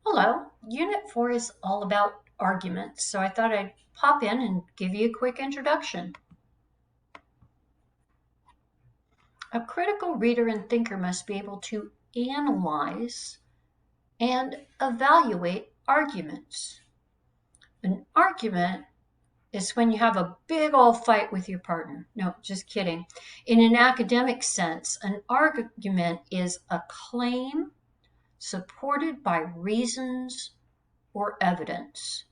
Hello, Unit 4 is all about arguments, so I thought I'd pop in and give you a quick introduction. A critical reader and thinker must be able to analyze and evaluate arguments. An argument is when you have a big old fight with your partner. No, just kidding. In an academic sense, an argument is a claim supported by reasons or evidence.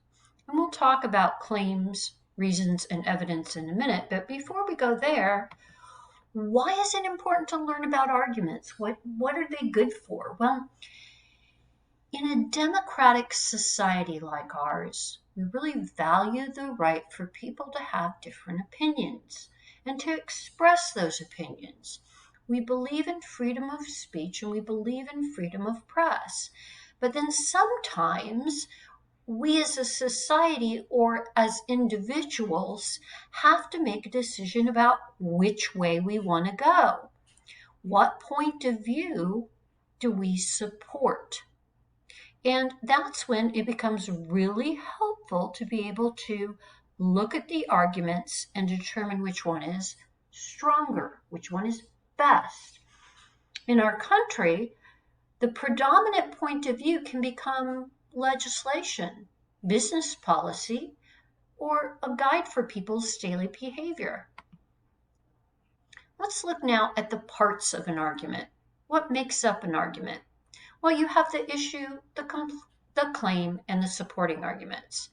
And we'll talk about claims, reasons, and evidence in a minute. But before we go there, why is it important to learn about arguments? What are they good for? Well, in a democratic society like ours, we really value the right for people to have different opinions and to express those opinions. We believe in freedom of speech and we believe in freedom of press. But then sometimes we as a society or as individuals have to make a decision about which way we want to go. What point of view do we support? And that's when it becomes really helpful to be able to look at the arguments and determine which one is stronger, which one is best. In our country, the predominant point of view can become legislation, business policy, or a guide for people's daily behavior. Let's look now at the parts of an argument. What makes up an argument? Well, you have the issue, the claim, and the supporting arguments.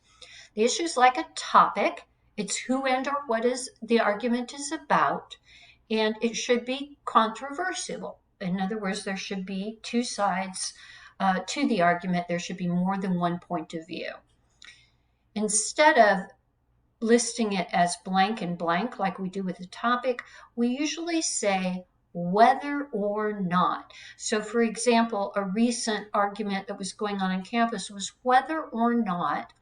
The issue is like a topic. It's who and or what is the argument is about, and it should be controversial. In other words, there should be two sides to the argument. There should be more than one point of view. Instead of listing it as blank and blank like we do with the topic, we usually say whether or not. So for example, a recent argument that was going on campus was whether or not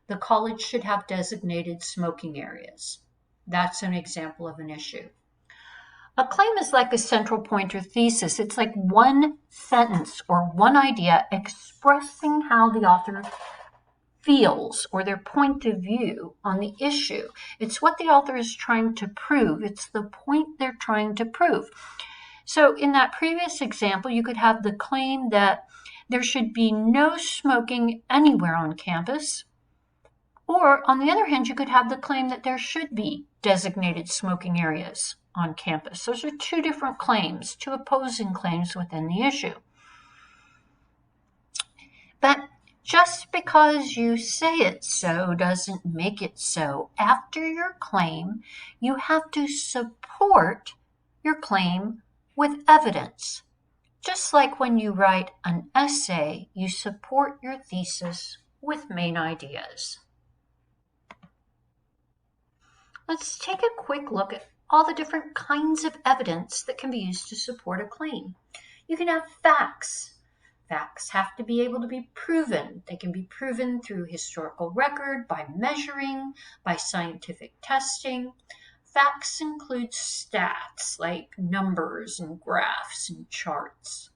the college should have designated smoking areas. That's an example of an issue. A claim is like a central point or thesis. It's like one sentence or one idea expressing how the author feels or their point of view on the issue. It's what the author is trying to prove. It's the point they're trying to prove. So in that previous example, you could have the claim that there should be no smoking anywhere on campus. Or on the other hand, you could have the claim that there should be designated smoking areas on campus. Those are two different claims, two opposing claims within the issue. But just because you say it so doesn't make it so. After your claim, you have to support your claim with evidence. Just like when you write an essay, you support your thesis with main ideas. Let's take a quick look at all the different kinds of evidence that can be used to support a claim. You can have facts. Facts have to be able to be proven. They can be proven through historical record, by measuring, by scientific testing. Facts include stats like numbers and graphs and charts.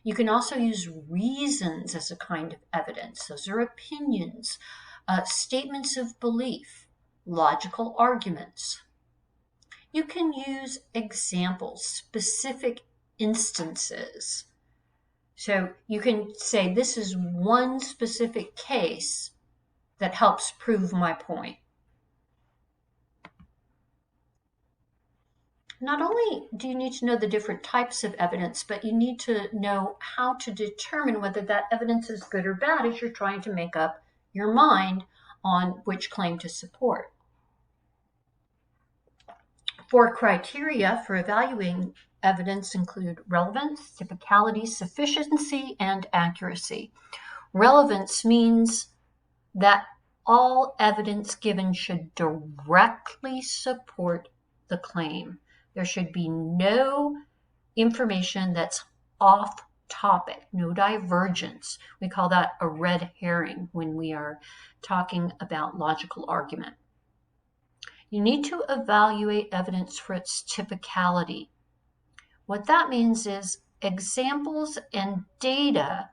You can also use reasons as a kind of evidence. Those are opinions, statements of belief, logical arguments. You can use examples, specific instances. So you can say this is one specific case that helps prove my point. Not only do you need to know the different types of evidence, but you need to know how to determine whether that evidence is good or bad as you're trying to make up your mind on which claim to support. 4 criteria for evaluating evidence include relevance, typicality, sufficiency, and accuracy. Relevance means that all evidence given should directly support the claim. There should be no information that's off topic, no divergence. We call that a red herring when we are talking about logical argument. You need to evaluate evidence for its typicality. What that means is examples and data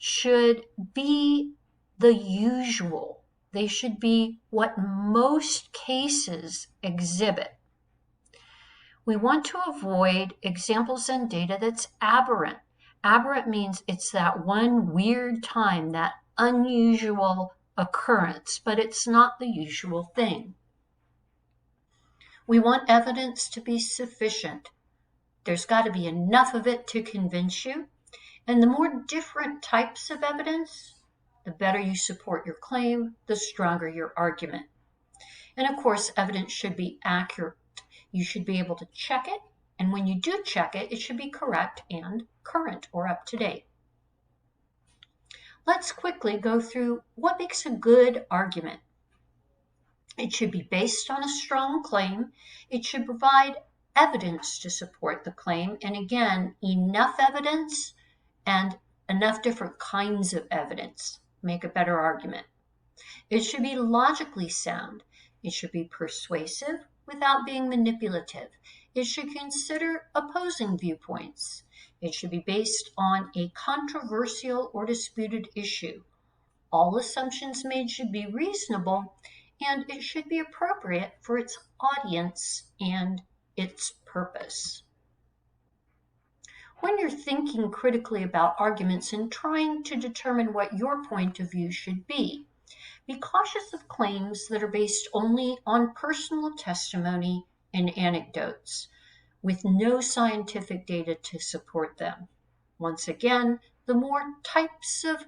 should be the usual. They should be what most cases exhibit. We want to avoid examples and data that's aberrant. Aberrant means it's that one weird time, that unusual occurrence, but it's not the usual thing. We want evidence to be sufficient. There's got to be enough of it to convince you. And the more different types of evidence, the better you support your claim, the stronger your argument. And of course, evidence should be accurate. You should be able to check it, and when you do check it, it should be correct and current or up to date. Let's quickly go through what makes a good argument. It should be based on a strong claim. It should provide evidence to support the claim, and again, enough evidence and enough different kinds of evidence make a better argument. It should be logically sound. It should be persuasive without being manipulative. It should consider opposing viewpoints. It should be based on a controversial or disputed issue. All assumptions made should be reasonable, and it should be appropriate for its audience and its purpose. When you're thinking critically about arguments and trying to determine what your point of view should be cautious of claims that are based only on personal testimony and anecdotes, with no scientific data to support them. Once again, the more types of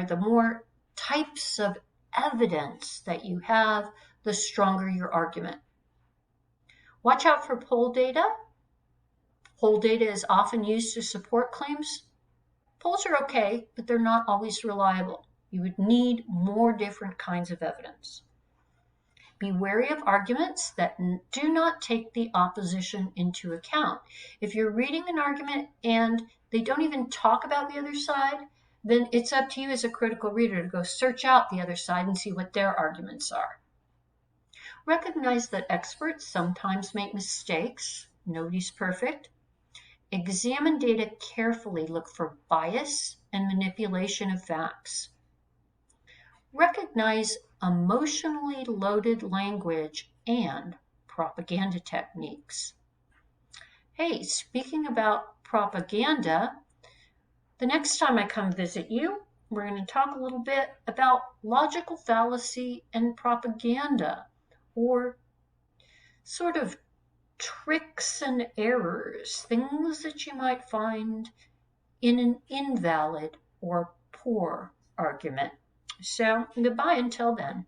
the more types of evidence that you have, the stronger your argument. Watch out for poll data. Poll data is often used to support claims. Polls are okay, but they're not always reliable. You would need more different kinds of evidence. Be wary of arguments that do not take the opposition into account. If you're reading an argument and they don't even talk about the other side, then it's up to you as a critical reader to go search out the other side and see what their arguments are. Recognize that experts sometimes make mistakes. Nobody's perfect. Examine data carefully. Look for bias and manipulation of facts. Recognize emotionally loaded language and propaganda techniques. Hey, speaking about propaganda, the next time I come visit you, we're going to talk a little bit about logical fallacy and propaganda, or sort of tricks and errors, things that you might find in an invalid or poor argument. So goodbye until then.